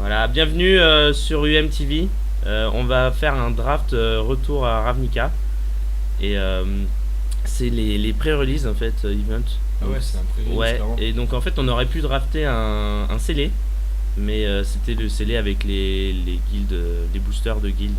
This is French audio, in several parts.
Voilà, bienvenue sur UMTV. On va faire un draft retour à Ravnica. Et c'est les pré-release en fait, event. Ah ouais, c'est un pré-release Ouais, clairement. et donc en fait on aurait pu drafter un scellé, mais c'était le scellé avec les guildes, les boosters de guildes.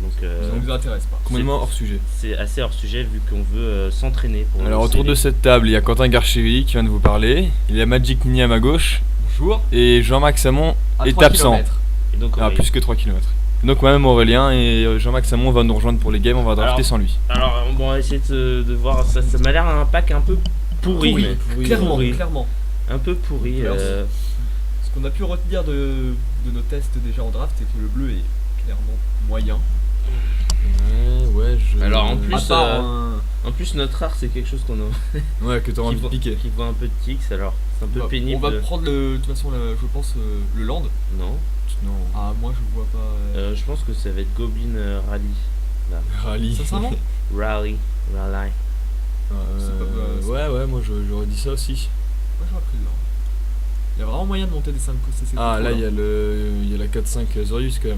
Donc Ça ne nous intéresse pas. Complètement hors sujet. c'est assez hors sujet vu qu'on veut s'entraîner pour Alors le autour scellé. de cette table, il y a Quentin Garcheville qui vient de vous parler, il y a Magic Nini à ma gauche, Bonjour. et Jean-Max Samon À est 3 absent. kilomètres. Et donc, Ah, oui. plus que 3 km. Donc moi-même Aurélien et Jean-Max Samon va nous rejoindre pour les games, on va drafter Alors, sans lui. Alors bon, on va essayer de voir, ça m'a l'air un pack un peu pourri. mais- Clairement, pourri. clairement. Un peu pourri. Clairement. Ce qu'on a pu retenir de nos tests déjà en draft, c'est que le bleu est clairement moyen. Ouais, je... Alors, en plus, À part un... En plus, notre art, c'est quelque chose qu'on a. Ouais, que t'auras envie de piquer. Qui voit un peu de tics, alors c'est un peu pénible. On va prendre de toute façon, je pense, le land. Non. Non. Ah, moi je vois pas. Je pense que ça va être Goblin Rally. Rallye. Sincèrement Rally. C'est pas- Ouais, moi j'aurais dit ça aussi. Moi j'aurais pris le land. Il y a vraiment moyen de monter des 5 CC. Ah là il y a la 4-5 Zorius quand même.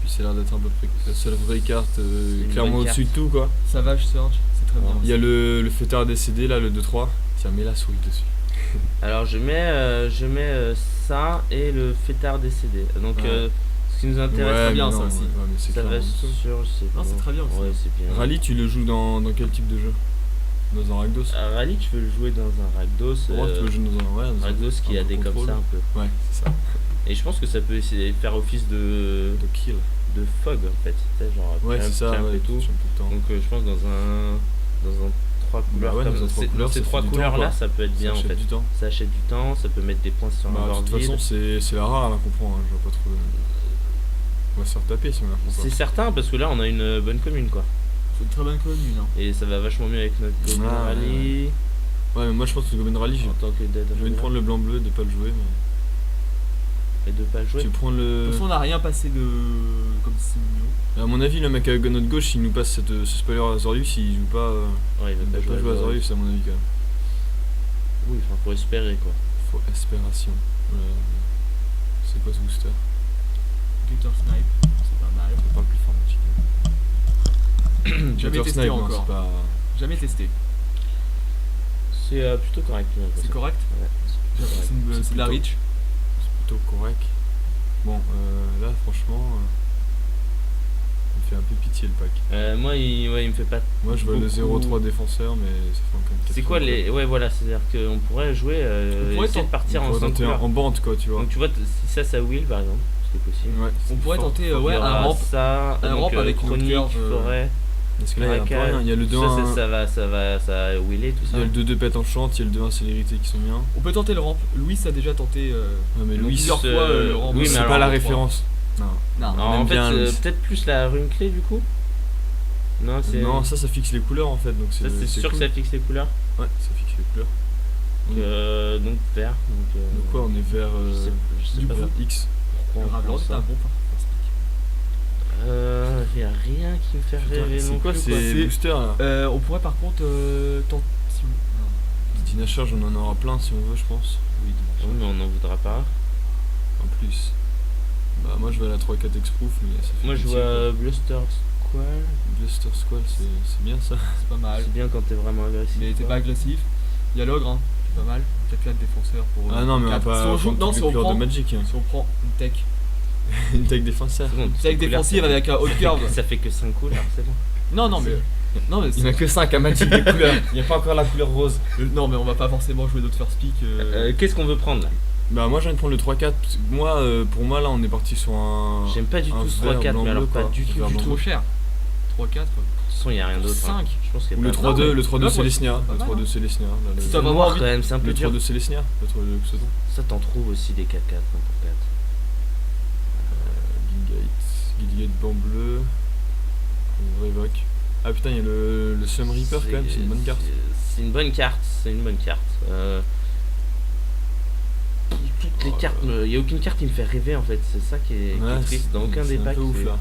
Puis c'est l'air d'être à peu près la seule vraie carte une clairement bonne au-dessus de tout quoi. Savage Surge, c'est très bien. Il y a le fêtard décédé là, le 2-3. Tiens, mets la souris dessus. Alors je mets ça et le fêtard décédé. Donc Ouais. ce qui nous intéresse, très bien, mais ça non, aussi. ouais, mais c'est ça va clairement ça. sur. Non, c'est très bien aussi. Ouais, c'est bien. Rallye, tu le joues dans quel type de jeu? Dans un Rakdos? Rally, tu veux le jouer dans un Rakdos. Pour moi, tu peux le jouer dans un Rakdos qui un a des comme contrôle. ça un peu. Ouais, c'est ça. Et je pense que ça peut essayer de faire office de De kill. fog en fait. Tu sais, genre Ouais, c'est ça, clamp ouais, et tout. tu tout le temps. Donc je pense dans un 3 couleurs ouais, comme dans un trois dans couleurs, ces ça fait 3 du temps, couleurs là, quoi. ça peut être bien Ça en achète fait. du temps. Ça achète du temps, ça peut mettre des points sur un Bah, de board toute façon, vide. c'est la rare à la comprendre, hein, je vois pas trop. On va se faire taper si on la comprend C'est certain parce que là on a une bonne commune quoi. C'est une très bonne commune. Hein. Et ça va vachement mieux avec notre Goblin Ah, Rally. pas. Ouais, mais moi je pense que le Goblin Rallye, En tant que Dead j'ai envie de prendre le blanc-bleu, de pas le jouer. Mais... et de pas le jouer. Tu prends De le. toute façon, on n'a rien passé de. Comme Simio. À mon avis, le mec à notre gauche, s'il nous passe ce spoiler à Zorius, il joue pas. Ouais, il Il va va pas jouer à Zorius, à mon avis, quand même. Oui, enfin faut espérer quoi. Faut espération. C'est quoi ce booster? Gutter Snipe, c'est pas mal. C'est pas le plus fort, Magic. Jamais Gutter testé Snipe, non, encore. c'est pas. Jamais testé. C'est plutôt correct. j'ai l'impression. C'est correct. Ouais, c'est plutôt correct. C'est de la plutôt- reach. C'est plutôt correct. Bon, là, franchement. Il me fait un peu pitié le pack. Moi il me fait pas. Moi, je vois le beaucoup. 0-3 défenseur, mais ça fait encore une C'est quoi les. Ouais voilà, c'est-à-dire qu'on pourrait jouer. On pourrait essayer de partir en 5 tenter couleurs. en bande, quoi, tu vois. Donc tu vois, si ça will par exemple, c'est possible. Ouais, On c'est pourrait fort. tenter Il ouais, y un aura ramp. ça, un donc, ramp avec une chronique, curve, forêt, Parce que là, il y a un peu braquage. rien. Il y a le 2-1. Ça va wheeler tout Il ça. y a le 2-2 pète en chante, il y a le 2-1 célérité qui sont bien. On peut tenter le ramp. Louis a déjà tenté. Ouais, mais Donc, Louis, plusieurs c'est, fois le ramp. oui, mais c'est alors, pas la on référence. Non. Non. Alors, on aime en fait, bien Louis. peut-être plus la rune clé du coup. Non, c'est. Non, ça fixe les couleurs en fait. Donc ça, c'est sûr cool. que ça fixe les couleurs. Ouais, ça fixe les couleurs. Donc vert. Donc quoi, on est vers. Je sais du pas coup, vers X. pourquoi Le on Ravland prend est un ça. bon Y a rien qui me fait rêver non C'est quoi plus. ces boosters là? On pourrait par contre tenter. Dina Charge, on en aura plein si on veut, je pense. Oui, Oui, mais on n'en voudra pas. en plus. Bah, moi je vais à la 3-4 Exproof, mais ça fait. Moi je pitié, vois quoi. Bluster Squall. Bluster Squall, c'est bien ça. C'est pas mal. C'est bien quand t'es vraiment agressif. Mais t'es quoi. pas agressif. Il y a l'ogre, hein, qui est pas mal. 4 défenseurs pour. Ah non, mais on va 4. pas. Si on joue, prendre non, toutes si les on couleurs prend, de Magic. Hein. si on prend une tech. Une tech défenseur. C'est bon, Une toutes tech les couleurs, défensive ça avec un haut curve. ça fait que 5 couleurs, c'est bon. Non, non, mais. Non, mais Il n'y en a que 5 à Magic des couleurs. Il n'y a pas encore la couleur rose. non, mais on va pas forcément jouer d'autres first pick. Qu'est-ce qu'on veut prendre là? Bah, moi j'ai envie de prendre le 3-4. Parce que moi, pour moi, là on est parti sur un. J'aime pas du un tout ce vert, 3-4, blanc, mais alors bleu, pas quoi. du tout. Vert, C'est blanc, trop bleu. cher. 3-4. De toute façon, il y a rien d'autre. 5. Je pense qu'il y Ou a le pas. 3-2, le 3-2 Là, moi, Célestia. c'est Le pas mal, 3-2 hein. Célestia. Si C'est t'as vraiment noir envie- quand même, c'est un peu Le dur. 3-2 Célestia. Le 3-2 Xodon. Ça t'en trouves aussi des 4-4 pour 4. Guildgate blanc bleu. On révoque. Ah putain, il y a le Slum Reaper quand même, c'est une bonne carte. C'est une bonne carte, c'est une bonne carte. Toutes les Oh, cartes, il n'y a aucune carte qui me fait rêver en fait, c'est ça qui est Ouais, triste dans aucun des c'est un packs. peu ouf là.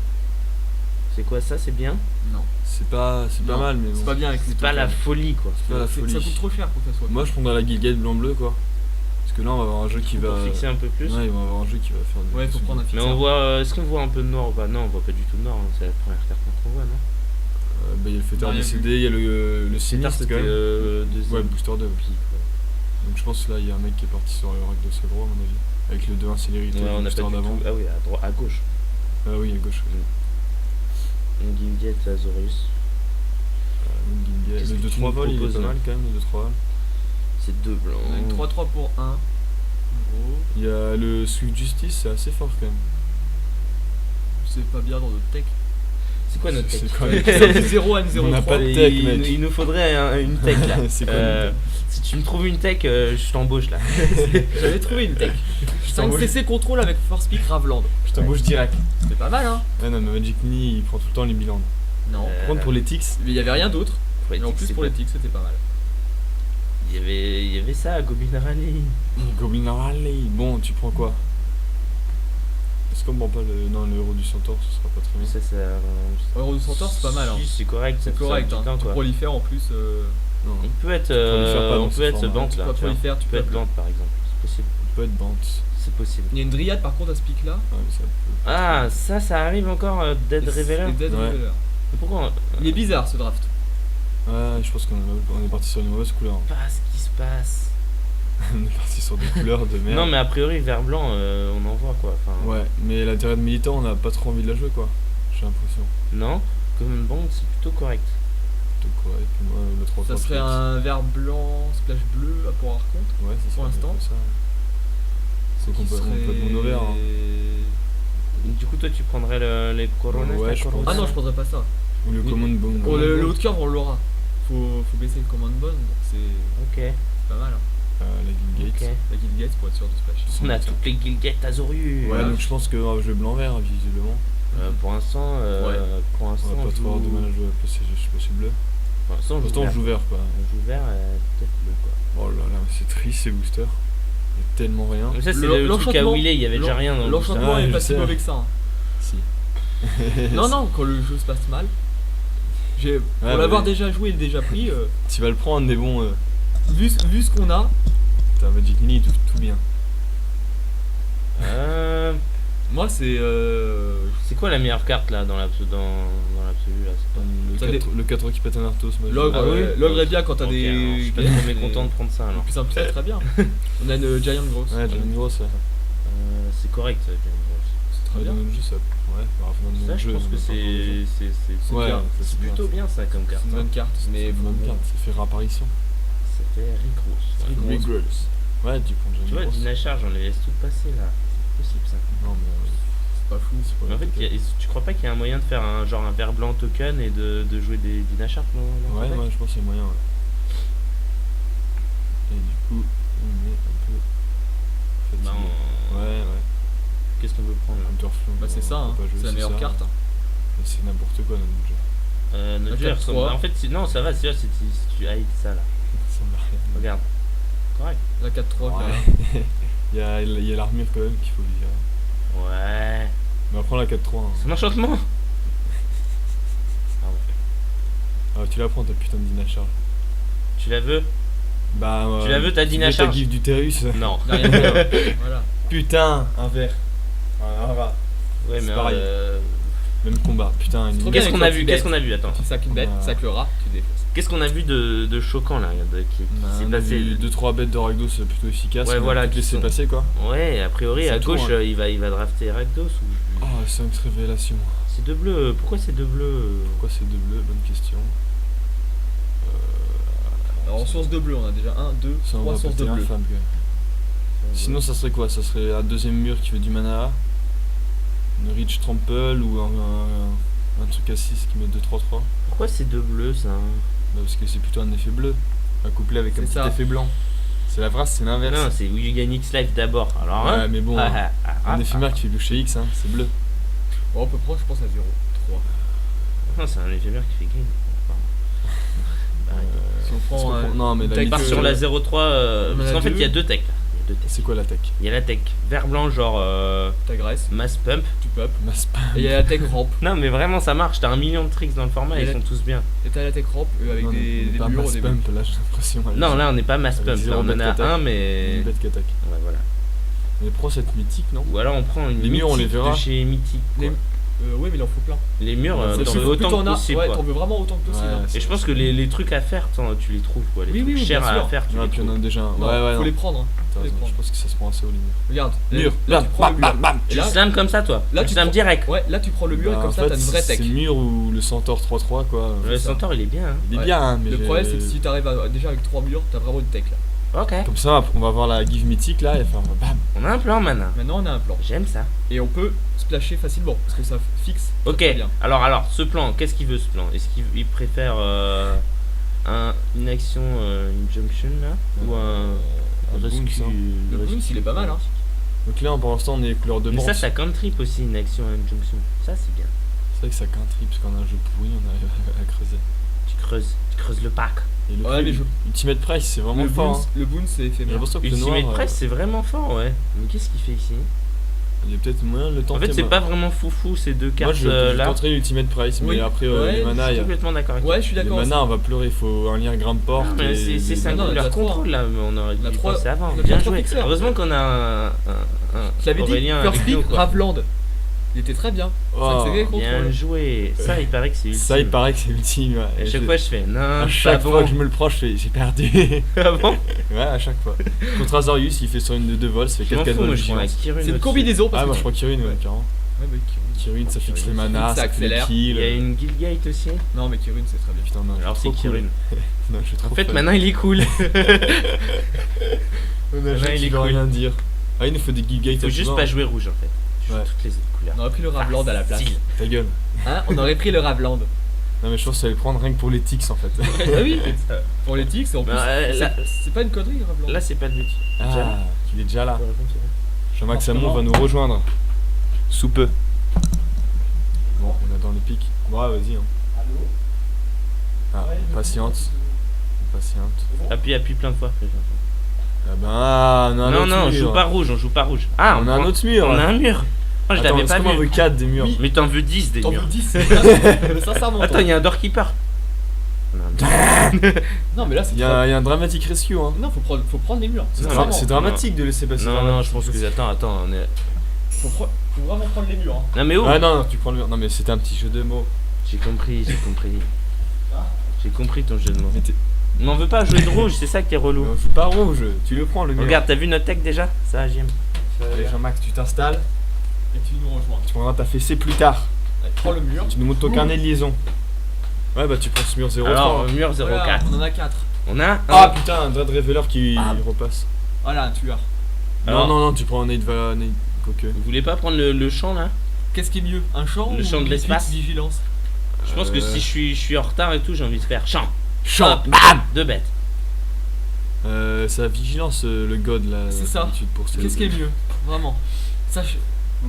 C'est quoi ça, c'est bien? Non. C'est pas Non, mal, mais bon. C'est pas bien avec C'est pas la folie quoi. pas la Ça folie. coûte trop cher pour que ça soit. Moi je prendrais la Guildgate blanc bleu quoi. Parce que là on va avoir un jeu qui va. Pour fixer un peu plus. Ouais, ils vont avoir un jeu qui va faire des. Ouais, faut prendre un Mais fixeur. on voit. Est-ce qu'on voit un peu de noir ou pas? Non, on voit pas du tout de noir. Hein. C'est la première carte qu'on voit, non? Bah, il y a le fêteur Rien décédé, il y a le Tard, sinistre c'était quand même. deuxième. Ouais, Booster 2. Puis, Donc je pense que là il y a un mec qui est parti sur le Ragdos à droite à mon avis. Avec le 2-1 célérité, ouais, le on a pas booster du d'avant. tout. Ah oui, à gauche. Ah oui, à gauche. Gimget, Lazarus. Qu'est-ce Le que tu 2-3 nous vol, il est proposes, pas là mal quand même, le 2-3 vol. C'est deux blancs. On a une 3-3 pour 1. En gros, Il y a le Swift Justice, c'est assez fort quand même. c'est pas bien dans notre tech. C'est quoi notre tech? C'est quoi, C'est 0 à une On n'a 0-3. pas de tech, il, mec. il nous faudrait une tech là. C'est quoi une tech? Si tu me trouves une tech, je t'embauche là. J'avais trouvé une tech. t'embauche. 5cc contrôle avec Force Peak Ravland. Je t'embauche direct. C'est pas mal, hein? Ouais, non, mais Magic Mini il prend tout le temps les bilans. Non. Par contre, pour les Tix, Mais il y avait rien d'autre. Ouais, Et en plus, c'est pour pas- les ticks, c'était pas mal. il y avait ça, Goblin Rally. Goblin Rally, bon, tu prends quoi? Est-ce qu'on prend pas le. Non, le héros du centaure, ce sera pas très bien. Ça, Euro du Centaure, c'est pas mal, hein. Si, c'est correct. C'est ça fait correct, du hein. temps, Tu quoi. prolifères en plus. Non, On peut être, prolifères pas dans ce format. Bante Tu là. peux Tu vois. prolifère, Tu peux être Bante par exemple. C'est possible. on peut être Bant. C'est possible. Il y a une Dryade par contre à ce pic là. Ouais, mais ça peut. Ah, ça arrive encore, Dead Reveler. Dead Ouais. Reveler. Pourquoi Il est bizarre ce draft. Ouais, je pense qu'on est parti sur une mauvaise couleur. pas ce qui se passe? On est parti sur des couleurs de merde. Non, mais a priori, vert blanc, on en voit quoi. Enfin, Ouais, mais la Tyrade Militant, on n'a pas trop envie de la jouer quoi. J'ai l'impression. Non, comme une bande, c'est plutôt correct. Plutôt correct. Moi, le 3 Ça serait un vert blanc, splash bleu à pour Arconte. Ouais, c'est pour l'instant. C'est qu'on Qui peut mono vert. Hein. Du coup, toi, tu prendrais les Coronas? Ouais, ta je Corona? pense. Ah non, je prendrais pas ça. Ou le Oui. Command Bone. Pour le haut de cœur, on l'aura. Faut baisser le command bone, donc c'est Ok, pas mal. Hein. La Guild Gate. ok. La Guild Gates pour être sûr de splash. On a toutes les Gilgate Azorius. Ouais, donc je pense que je vais blanc-vert visiblement. Pour l'instant, Ouais. pour On l'instant, va pas trop avoir de mal à jouer à PSG, je sais pas si bleu. Pour l'instant, Pour l'instant, on joue vert quoi. On joue vert, peut-être bleu quoi. Oh là là, c'est triste ces boosters. Il y a tellement rien. Mais ça, c'est le truc à l'enchantement- wheeler, il y avait déjà rien dans le booster. L'enchantement Ah, est je pas si sais. mauvais que ça. Hein. Si. Non, non, quand le jeu se passe mal. Pour Ouais, l'avoir mais- déjà joué et déjà pris, Tu vas le prendre, mais bon. vu ce qu'on a, T'as Magic Mini, tout bien. moi c'est. C'est quoi la meilleure carte là dans l'absolu là? C'est pas... Ça Le 4 qui pète un Arthos. moi, je- L'ogre, Ah oui. l'ogre est bien quand t'as Ok, des. alors, je suis pas trop mécontent de prendre ça alors. Plus simple, c'est très bien. On a une Giant Gross. Ouais, j'ai une grosse. C'est correct ça, James Bond. C'est très Ouais, bien. dans notre jeu, ça. Ouais, bah, dans Ça, notre je jeu, pense on que a pas encore joué. c'est Ouais, bien. ça, c'est bien. plutôt bien ça comme carte. C'est une bonne carte, C'est mais une bonne carte, ça fait réapparition. Ça fait Rick Ross. Regrets. Ouais, tu prends déjà Tu vois, une grosse. Dina Charge, on les laisse toutes passer là. C'est possible ça. Non, mais. c'est pas fou. c'est pas Mais en fait, tu crois pas qu'il y a un moyen de faire un genre un vert blanc token et de jouer des Dina Charge dans Ouais, ton deck? moi je pense qu'il y a moyen. Ouais. Et du coup, on est un peu. Bah, fatigué. Ouais, ouais. Qu'est-ce qu'on veut prendre là? Hunterflow, Bah, c'est ça, on hein. peut pas jouer, C'est la meilleure ça. carte. hein. Mais c'est n'importe quoi dans notre jeu. Notre Un jeu 4-3. ressemble. En fait, non, ça va, c'est si tu haïs ça là. Ça me rien. Regarde. Correct. La 4-3, quand même. Ouais. il y a l'armure quand même qu'il faut virer. Ouais. Mais après la 4-3. Hein. C'est un enchantement. Ah ouais. Ah, tu la prends ta putain de Dina Charge. Tu la veux? Bah, Tu la veux, ta Dina ta Charge? gif du Terrus. Non. Il y a rien à faire. Voilà. Putain, un vert. Un vert. Ouais, C'est mais pareil. Même combat. Putain, une trop Qu'est-ce bien qu'on a avec vu? toi, Qu'est-ce qu'on a vu? Attends. Tu sacs une bête, Ouais. tu sacs le rat, tu défonces. Qu'est-ce qu'on a vu de choquant là qui s'est passé? 2-3 bêtes de Rakdos plutôt efficaces. Ouais, on voilà, va peut-être qui laisser sont- passer quoi. Ouais, a priori C'est à tout, gauche hein. il va drafter Rakdos ou... Oh, 5 révélations. C'est deux bleus. Pourquoi c'est deux bleus? Pourquoi c'est deux bleus? Bonne question. Alors en source de bleu, on a déjà 1, 2, Ça, on 3 va sources de péter bleu. infâme, quand même. Sinon, ça serait quoi? Ça serait un deuxième mur qui fait du mana, une Reach Trample ou un truc à 6 qui met 2-3-3. Pourquoi c'est deux bleus ça? Bah, parce que c'est plutôt un effet bleu, couplé avec un C'est petit ça. effet blanc. C'est la phrase, c'est l'inverse. Non, c'est You Gain X Life d'abord. Alors Ouais, hein? mais bon, un éphémère qui fait boucher X, hein, c'est bleu. Bon, on peut prendre, je pense, à 0, 3. Non, c'est un éphémère qui fait gain. Pardon. Bah, Si on Parce prend qu'on un. prend- non, mais une la tech on part mytho- sur la 0-3 on en parce a qu'en fait deux. il y a deux techs là. Il y a Deux techs. C'est quoi la tech? Il y a la tech vert blanc, genre T'agresses, mass pump. tu pop. Masse pas. Et il y a la tech ramp. Non, mais vraiment, ça marche. T'as 1 million de tricks dans le format, Et ils la- sont tous bien. Et t'as la tech ramp avec Non, des pas murs au masse début. pump, là j'ai l'impression. Non, là, on n'est pas mass Avec pump. Là, zéro on en bête a d'attaque. un, mais. Une bête qui attaque. Ouais, voilà. Mais pro cette mythique, non? Ou alors, on prend une Les murs, on les mythique verra. de chez Mythique. quoi. Oui, mais il en faut plein. Les murs, Ouais, t'en c'est veux autant Plus que t'en as, possible. ouais, quoi. t'en veux vraiment autant que possible. Ouais, hein. Et je pense que les trucs à faire, tu les trouves. Quoi. Les Oui, trucs oui, chers bien à sûr. faire, tu Ouais, les puis on en trouves. a déjà un. Non, Ouais, faut non. les prendre. Hein. T'as Faut les raison, prendre. je pense que ça se prend assez au limite. Regarde, Mur, là, là, tu prends le mur. bam. Et Tu là, slams comme ça, toi. là, Tu tu slams prends- direct. ouais, là tu prends le mur et Bah, comme en ça fait, t'as une vraie c'est tech. le mur ou le Centaure 3-3 quoi. Le ça. Centaure, il est bien. Hein. Il est Ouais. bien, hein, mais Le j'ai- problème c'est que si t'arrives déjà avec 3 murs, t'as vraiment une tech là. Ok. Comme ça, on va voir la give mythique là et faire bam. On a un plan, mana. Maintenant on a un plan. J'aime ça. Et on peut splasher facilement parce que ça fixe. Ok. très bien. Alors, ce plan, qu'est-ce qu'il veut ce plan? Est-ce qu'il préfère une action, une junction là? Ou un bounce, rescue? hein. Le bounce, il est pas mal, hein. Donc là, pour l'instant, on est couleur de Mais bronze. ça cantrip aussi une action, une junction. Ça, c'est bien. C'est vrai que ça quintrip parce qu'on a un jeu pourri, on arrive à creuser. Tu creuses le pack. Et le Ouais, mais Ultimate Price, c'est vraiment Le fort. bounce, Hein. le bounce c'est J'ai éphémère. l'impression que le Ultimate noir, Price, c'est vraiment fort, ouais. Mais qu'est-ce qu'il fait ici? il y a peut-être moyen de le En tenter. fait, c'est moi. pas vraiment foufou ces deux Moi, cartes je là. tenterai l'Ultimate Price, mais Oui. après, Ouais, les Je mana, suis il y a- complètement d'accord avec Ouais, je suis les d'accord. mana, on va pleurer, il faut un lien grimport. toi. Mais c'est ça Non, leur il y a trois. contrôle là, mais on aurait On a dû y trois- penser avant. on a Bien trois joué. fixeurs. Heureusement qu'on a un Je l'avais dit, Aurélien First avec nous, Pick, quoi. Ravland. Il était très bien. Oh, C'est vrai qu'on Bien contrôle. joué. Ça, il paraît que c'est ultime. Ça, il paraît que c'est ultime. Ouais. À Et chaque je- fois, je fais non, à pas chaque fois bon. que je me le prends, je fais j'ai perdu. Ah bon? Ouais, à chaque fois. Contre Azorius, il fait sur une de 2 vols, ça fait Je m'en 4-4 fous, vols. moi je prends la vigilance. Kirune. C'est une au-dessus. combinaison Ah, parce moi que je prends Kirune, ouais, carrément. Ouais, mais Kirune. Kirune, ça fixe les Kirune, manas, ça ça fait les accélère. kills. Il y a une Guildgate aussi. Non, mais Kirune c'est très bien. Putain, non, Alors je c'est suis trop Kirune. cool. Non, je suis trop En fait, fan. maintenant il est cool. On a maintenant, il qui est veut cool. rien dire. Ah, il nous faut des Gilgates Faut juste pas jouer rouge en fait. Tu joues Ouais. toutes les autres couleurs. On aurait pris le Ravland à la place. Facile. Ta gueule. Hein, on aurait pris le Ravland. Non, mais je pense que ça allait prendre rien que pour les tics en fait. Ah oui, pour les tics, en plus. là- C'est pas une connerie, Ravland. Là, c'est pas le but. Ah, il est déjà là. Jean-Max Jean-Max Amour va nous rejoindre. Sous peu. Bon, on est dans les pics. Bon, ouais, vas-y. Hein. Ah, patiente. Patiente. Appuie plein de fois. Ah ben, ah, on a un Non, autre non, on mur. joue pas rouge, on joue pas rouge. Ah, On a un prend- autre mur. On a un mur. Oh, je Attends, l'avais est-ce pas qu'on en veut vu. 4 des murs. Mais t'en veux 10 des T'en murs. veux 10. Sincèrement. Attends, il y a un doorkeeper. Non, mais là, c'est Il y a un dramatic rescue. Hein. Non, faut prendre les murs. Non, Vraiment. C'est dramatique de laisser passer. Non, non, je pense que. Attends, on est. Faut vraiment prendre les murs. Hein. Non, mais où? Ah non, non, tu prends le mur. Non, mais c'était un petit jeu de mots. J'ai compris. J'ai compris ton jeu de mots. Mais t'es- Mais on veut pas jouer de rouge, c'est ça qui est relou. on joue pas rouge, tu le prends le mur. Regarde, t'as vu notre tech déjà? Ça, j'aime. Allez, Jean-Max, tu t'installes. Et tu nous rejoins. Tu prendras ta fessée plus tard. Allez, prends le mur. Tu nous montres ton carnet de liaison. Ouais, bah tu prends ce mur 0-3. Alors, mur 04. Voilà, on en a 4. On a un. Ah putain, un Dread Reveler qui Ah. repasse. Voilà, un tueur. Alors- Non, tu prends un Nate Quoique. Vous voulez pas prendre le champ là? Qu'est-ce qui est mieux, un champ Le ou champ de une l'espace. vigilance? Je pense que si je suis en retard et tout, j'ai envie de faire champ. Champ. Hop, bam! Deux bêtes. C'est la vigilance, le god là. C'est ça. d'habitude, pour ces- Qu'est-ce qui est mieux? Vraiment. Sache.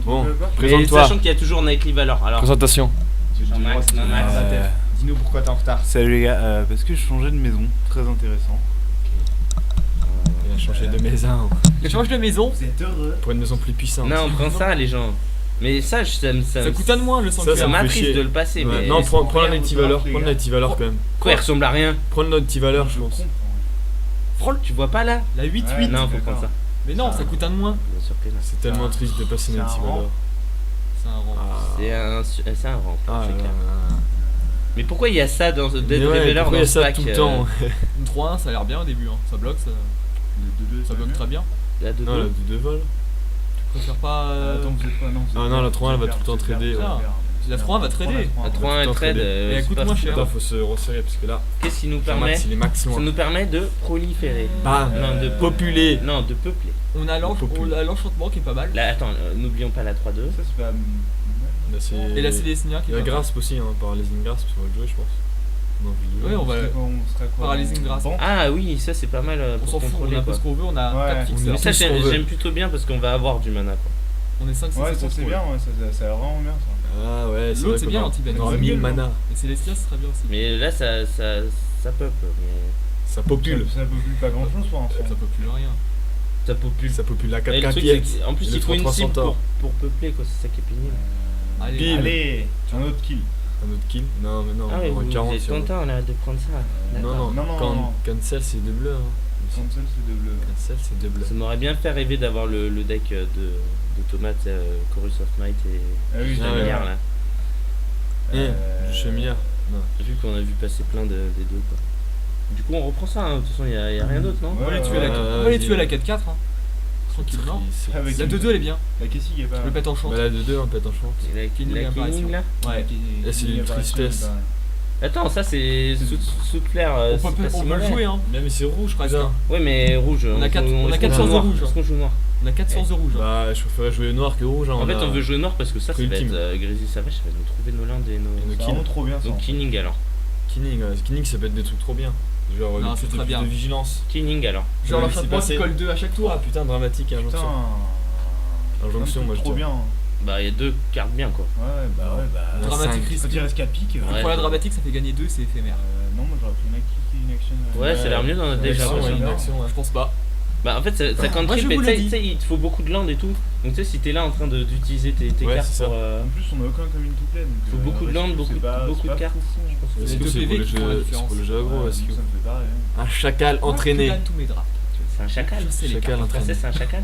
Bon, Mais présente-toi. sachant qu'il y a toujours Nightly Valor. Alors, Présentation. Jean-Max, Jean-Max. Dis-nous pourquoi t'es en retard. Salut les gars, parce que je changeais de maison, très intéressant. Il a changé de maison. Je change de maison. Vous êtes heureux? Pour une maison plus puissante. Non, on prend ça, les gens. Mais ça, Ça coûte un de moins le Ça, sanctuaire. Ça me fait m'attriste chier. de le passer, Ouais, mais. non, prends rien, la Native vous Valor. les Prends gars. la Native Valor quand même. Quoi, il ressemble à rien. Prends le Native Valor, je pense. comprends. Frôle, tu vois pas là? La 8-8. Ouais. Non, faut d'accord. prendre ça. Mais non, ça coûte un de moins. Bien sûr que non. C'est tellement C'est un- triste de passer c'est un Native rang. Valor. C'est un rang. Ah. C'est un rang. Ah, c'est là, clair. là. Mais pourquoi il y a ça dans Dead Mais ouais, Reveler pourquoi il y dans a ce ça pack tout le temps Une 3-1, ça a l'air bien au début. Hein. Ça bloque, ça bloque très bien. La 2 Non, la 2 vol. Je préfère pas. Attends, vous êtes pas, non. Ah non, la 3-1, elle va tout le temps trader, ouais. La 3-1 va trader. La 3-1 Tout le temps trade, trader. Et elle c'est coûte pas moins fou. cher. Attends, faut se resserrer parce que là, Qu'est-ce qui nous permet? Jean-Max, il est max Ça loin. nous permet de proliférer. Bam. Non, de Populer. Non, de peupler. On a l'enchantement qui est pas mal. Là, attends, n'oublions pas la 3-2. Ça, c'est pas. Là, c'est- Et la Célestia qui Il y est a pas mal. Grasp aussi, hein, Paralyzing Grasp, on va le jouer, je pense. On a envie de le Ouais, jouer. on va. On serait quoi? Paralysing Grasp. Bon. Ah oui, ça c'est pas mal On pour s'en fout, on contrôler a pas quoi. ce qu'on veut, on a Ouais. 4 On fixeurs. Mais ça tout ce qu'on veut. j'aime plutôt bien parce qu'on va avoir du mana quoi. On est 5-6 Ouais, ça c'est bien, ouais, ça a l'air vraiment bien ça. Ah ouais, c'est L'autre, vrai c'est qu'on bien, aura- l'anti-venom. on aura C'est 1000 bien, mana. Et Célestia, ce serait bien aussi. Mais là ça peuple. Mais... Ça popule. Ça peut plus pas grand chose pour l'instant. Ça peut plus rien. Ça popule la Et 4 le truc, pieds. c'est qu'en plus, Et le il faut une 300 cible Centaure. pour peupler, quoi. C'est ça qui est pénible. Allez, Bim. Allez, un autre kill. Un autre kill. Non, mais non, Ah, mais on va vous 40 êtes sur. content là de prendre ça. Non, D'accord. non, cancel c'est deux bleus. Hein. Cancel, c'est de bleu. Cancel c'est deux bleus. Ça m'aurait bien fait rêver d'avoir le deck de tomates, Chorus of Might et Ah oui, Ah ouais. Chemillard là. Du chemillard. Non. Vu qu'on a vu passer plein des deux quoi. Du coup on reprend ça, hein. De toute façon il y a rien d'autre non? Ouais. on va les tuer à la- ouais, on va les vas-y. tuer à la 4-4. Hein. Tranquillement. Avec La 2-2 elle est bien. La Cassie qui est pas. Le pète en chant. Bah là de deux on pète en chante. C'est la Killing la apparition. Killing là? Ouais. Là, c'est une tristesse. Attends ça c'est sous clair, On c'est peut, pas si on peut le mauvais. jouer hein. Mais c'est rouge Presque, putain. hein. Ouais mais rouge, On a quatre- on a est-ce 400 qu'on joue de noir? rouge. Est-ce qu'on joue noir? On a 400 de rouge. Hein. Bah je préférais jouer noir que rouge. Hein. En fait a- on veut jouer noir parce que ça va Ultime. être Grizzly Savage, ça va nous trouver nos landes et nos... nos C'est kills. vraiment trop bien ça. Donc Killing alors. Killing, Killing ça peut être des trucs trop bien. Genre Non, le c'est plus très de bien. vigilance. Killing alors. Genre Ouais, le c'est chapeau passé. qui colle 2 à chaque tour. Ah putain dramatique injonction. Putain. Injonction moi je trop dis. bien. Bah il y a deux cartes bien quoi. Ouais, bah. Ouais, Dramatique cinq. risque. Quand il reste 4 piques. Ouais. Pour la dramatique ça fait gagner 2, c'est éphémère. Non, moi j'aurais pris une action. Ouais, ça a l'air mieux dans notre deck, j'ai Action, l'impression. une action, ouais. Je pense pas. Bah en fait ça Moi, contribue, je mais vous tu le sais, dis. il te faut beaucoup de landes et tout. Donc tu sais si t'es là en train d'utiliser tes Ouais, cartes c'est ça. pour... En plus, on a aucun coming to play. Donc, Faut beaucoup de landes, c'est beaucoup pas- de c'est pas cartes. foufou, hein. Je pense que Les C'est deux pour PV le qui font la jeu, c'est différence. pour le jeu aggro, Ouais, est-ce donc que ça me fait pareil. hein. un chacal Moi, entraîné. je gagne tous mes drafts. c'est un chacal. Je sais les Chacal cartes. En français c'est un chacal.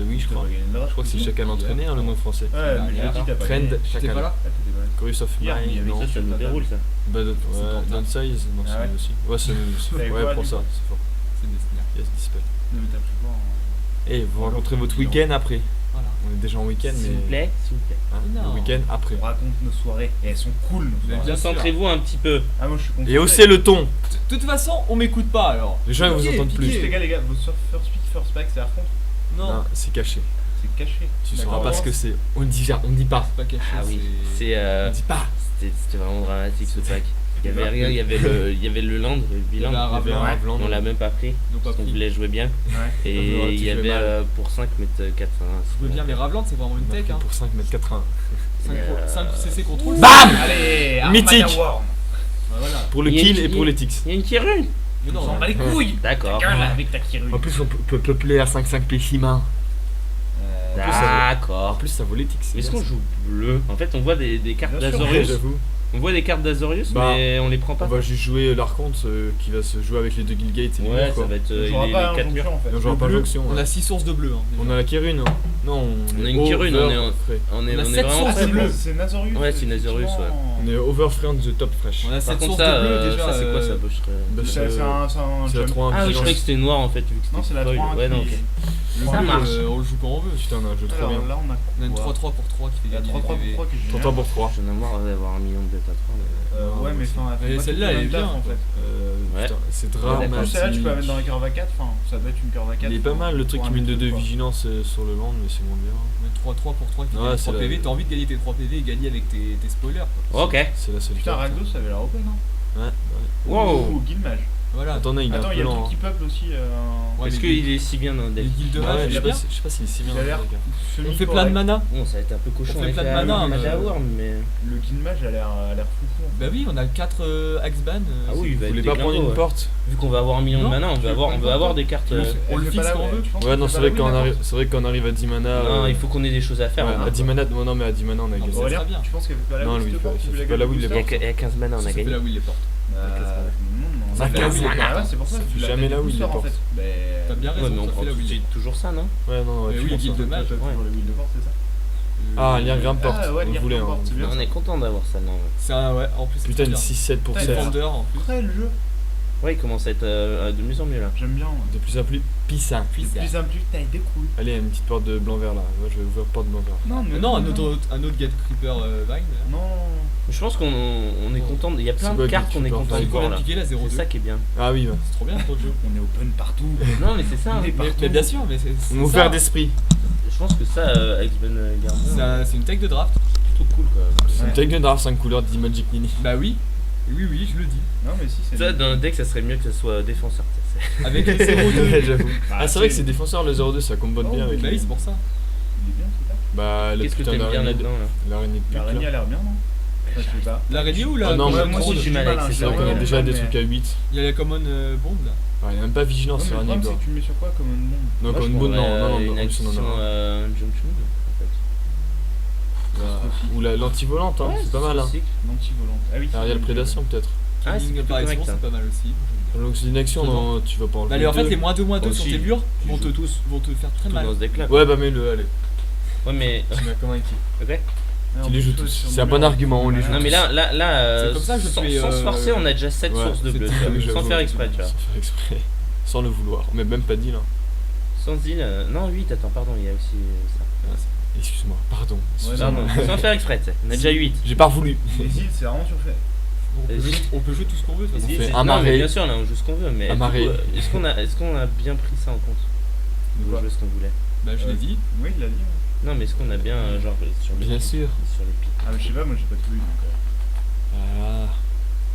Oui, je crois. Je crois que c'est chacal entraîné, hein, le nom français. Ouais, mais j'ai dit, t'as pas Friend, gagné. T'étais chacal. pas là? Ah, t'étais pas là. Chorus of Hier, il y Mine, avait non. Ça nous déroule ça. Bah, ouais, tentable. Downsize, non, Ah c'est ouais. nul aussi. Ouais, c'est nul aussi. T'avais Ouais, quoi, pour du ça, coup c'est fort. C'est Destiny. Yes, dispel. Non, mais t'as pris quoi Et vous rencontrez votre week-end après. Voilà. On est déjà en week-end, S'il vous mais. plaît, s'il vous plaît. Hein, Non. le week-end après. On raconte nos soirées et elles sont cool nos Mais soirées. bien sûr. Concentrez-vous un petit peu. Ah, moi je suis content. Et haussez le ton. De toute façon, on m'écoute pas alors. Les gens ils vous Piqué, entendent piqué. plus. Les gars, vos first pick, first pack, c'est à contre. Non, Non, c'est caché. C'est caché. Tu D'accord. sauras pas ce que c'est. On le dit, on dit pas. c'est pas caché. Ah oui, c'est- c'est On dit pas. c'était vraiment dramatique ce pack. Il y avait rien, il y avait le land, le Il y avait un bilan. Ravelan, un ouais. Ravelan, On l'a même pas pris. Ils n'ont pas Parce qu'on pris. voulait jouer bien. Ouais. Et Ouais, tu il y jouais avait mal. pour 5 mètres 4. Je veux bien, mais Raveland c'est vraiment une tech. Hein. Pour 5 mètres 80. 5 CC contrôle. BAM Allez, Mythique. Armada Worm. Voilà. Pour le Il y a kill une- et pour les tics. Il y a une Kirun. Mais On non, s'en bat les couilles. D'accord. Gueule avec ta Kiryu. En plus, on peut peupler à 5-5 Peshima. Euh, En D'accord. plus, ça vaut les tics. c'est Est-ce bien, qu'on ça. joue bleu? En fait, on voit des cartes Bien sûr. Ouais, d'Azorius. j'avoue. On voit des cartes d'Azorius, Bah, mais on les prend pas. On va juste jouer l'Archonte qui va se jouer avec les deux Guildgates et les Ouais, murs, ça quoi. va être on jouera les pas à 4 murs. Injonction, en fait. Et on jouera Le pas bleu, Jonction. on ouais. a 6 sources de bleu. Hein, On a la Kirun, non Non, On a une Kirun, on est en- frais. On est On a on est 7 vraiment sources très de bleu. bleu. C'est Nazorius. Ouais, c'est Nazorius, effectivement. On est overfree on the top fresh. On a Par 7 contre, sources ça, de bleu déjà. ça c'est quoi ça? Bah, je serais- Bah, C'est un c'est la jump. 3 Ah oui, je croyais que c'était noir en fait, vu que c'était Non, c'est la foil. 3 Ouais, non, ok. Le Ça bleu, marche. On le joue quand on veut. Putain, on a un jeu trop Alors bien. là, on a On a une quoi 3-3 pour 3 qui fait Il y a gagner 3-3 des PV. pour 3 qui est T'entends génial. pour 3. J'en ai marre d'avoir un million de bêtes à 3. Ouais, mais enfin, elle fait Mais pas celle-là, tout le elle est même taf, bien, en fait. Ouais. Putain, c'est Ouais, En d'accord. plus, celle-là, tu peux la mettre dans dramatique. les curves à 4. Enfin, ça doit être une curve à 4. Il est pas mal le truc pour qui un met de truc, 2 quoi. vigilance sur le land, mais c'est moins bien. On a une 3-3 pour 3 qui fait Ouais, gagner c'est 3 la- PV. T'as envie de gagner tes 3 PV et gagner avec tes spoilers. quoi. Ok. C'est la seule Putain, carte. Ragdos, ça avait l'air open, hein. Ouais, ouais. Wow. Ou Guildmage. Voilà. Attendez, il est Attends, un il y peu a le lent. truc qui peuple aussi. Ouais, Est-ce les- qu'il est si bien dans le deck? Les guildes de Ouais, rage, je il sais est bien. pas s'il est si bien Il a dans l'air- le deck, hein. On fait plein de mana. Bon, ça va être un peu cochon. On fait avec plein de la- mana, Magia mais- Worm, mais. Le Guildmage a l'air fou. Bah oui, on a 4 Axban. Ah oui, il Vous va voulez être pas prendre déglingo, une ouais. porte Vu qu'on va avoir un million de Non, mana, on va avoir des cartes. On le fixe quand on veut. Ouais, non, c'est vrai qu'on arrive à 10 mana. Non, il faut qu'on ait des choses à faire. Ouais, hein. à 10 mana, non, mais à 10 mana, on a Non, gagné. ça Aurélien, serait bien. tu penses qu'elle fait pas la Non, win, lui, cette il porte, fait tu veux pas la win, gueule il Il y a est que- il y a 15 mana, on a Ça fait gagné. là où il les porte. Ça fait la win, ouais, c'est pour ça Ça que fait tu l'as jamais fait là où il booster, les en porte. fait. Mais- T'as bien Ouais, raison, mais on ça prend fait là où il les toujours ça, non? Ouais, non, ouais, Mais tu oui, penses guilde ça. de mage. T'as toujours le wheel de porte, c'est ça Ah, lien grimpe porte. Ah, ouais, Vous lien voulez, grimpe hein. porte, c'est bien. On est content d'avoir ça, non? C'est un, ouais, en plus. c'est Putain, très une bien. 6-7 pour Putain, 7. il Defender en plus. Après, le jeu, Ouais, il commence à être de mieux en mieux là. j'aime bien. De plus en plus puissant. De plus en plus, t'as été cool. Allez, une petite porte de blanc-vert là. Moi, je vais ouvrir porte blanc-vert. Non, mais Non, un autre Gate Creeper Vine. Non. Je pense qu'on est content. Il y a plein C'est de quoi, cartes tu qu'on est peux en content faire de C'est quoi voir la là. piquer la C'est 0-2 ça qui est bien. Ah oui, bah. C'est trop bien ton jeu. On est open partout. Non, mais c'est ça. On est partout. Mais bien sûr, mais c'est Mon ça. ouvert d'esprit. Je pense que ça, X-Ben Gardner, C'est une tech de draft. plutôt cool quoi. C'est une Ouais. tech de draft 5 couleurs de Magic Mini. Bah oui. Oui, je le dis. Non, mais si, c'est. Ça, dans le deck, ça serait mieux que ça soit défenseur. tu sais. Avec les Ouais, 0-2. j'avoue. Bah, Ah, c'est vrai que c'est défenseur le 0-2, ça combote Oh, bien avec Bah les- oui, c'est pour ça. Il est bien, c'est ça. Bah, la Qu'est-ce que putain t'aimes bien d'araignée là-dedans là? l'araignée de pute L'araignée là. a l'air bien, non Enfin, je sais pas. L'araignée ou la Ah non, common mais moi bond? aussi, du j'ai mal du avec mal, ces C'est vrai qu'on a Ouais, déjà des mais- trucs à 8. Il y a la common bond là. Ouais, il n'y a même pas vigilance, Ouais, c'est mais un le problème, nigga. c'est que tu le mets sur quoi comme un monde Non, Moi, comme je une bonne, non, prendrais, non, non, une en plus, action on en aura. junction en fait. Ou la l'anti-volante, hein, Ouais, c'est pas mal. Hein. classique. L'anti-volante. Ah oui. Arrière prédation peut-être. Ah, c'est Killing plutôt apparition, correct, hein. c'est pas mal aussi. Donc c'est une action, non, tu vas pas enlever. Bah, allez, en fait, deux. les -2/-2 sur Aussi, tes murs tu vont te joues tous. vont te faire très Tout mal. dans ce deck là. Ouais, bah mets-le, allez. Ouais, mais. Tu mets comme un qui. Ok. Tu les joues tous. C'est un bon argument, on les joue. Non, mais là, C'est comme ça que je sans, fais, sans se forcer, on a déjà 7 ouais, sources de c'est bleu, très tu vois, Oui, sans j'avoue. faire exprès, tu vois. Sans faire exprès. Sans le vouloir. On met même pas dit là. Sans se dire. Non, 8, attends, pardon, il y a aussi ça. Excuse-moi, pardon. Pardon, sans faire exprès, tu sais. On a déjà 8. J'ai pas voulu. Les îles, c'est vraiment surfait. On peut jouer tout ce qu'on veut de toute façon. fait Non, amarrer. mais bien sûr, là, on joue ce qu'on veut, mais. Amarrer. du coup, est-ce qu'on a bien pris ça en compte? De On quoi jouer ce qu'on voulait. Bah, je l'ai dit. Oui, il l'a dit. Ouais. Non, mais est-ce qu'on a bien, genre, sur les Bien pics, sûr. sur les pics. Ah, mais je sais pas, moi j'ai pas tout vu donc. Voilà.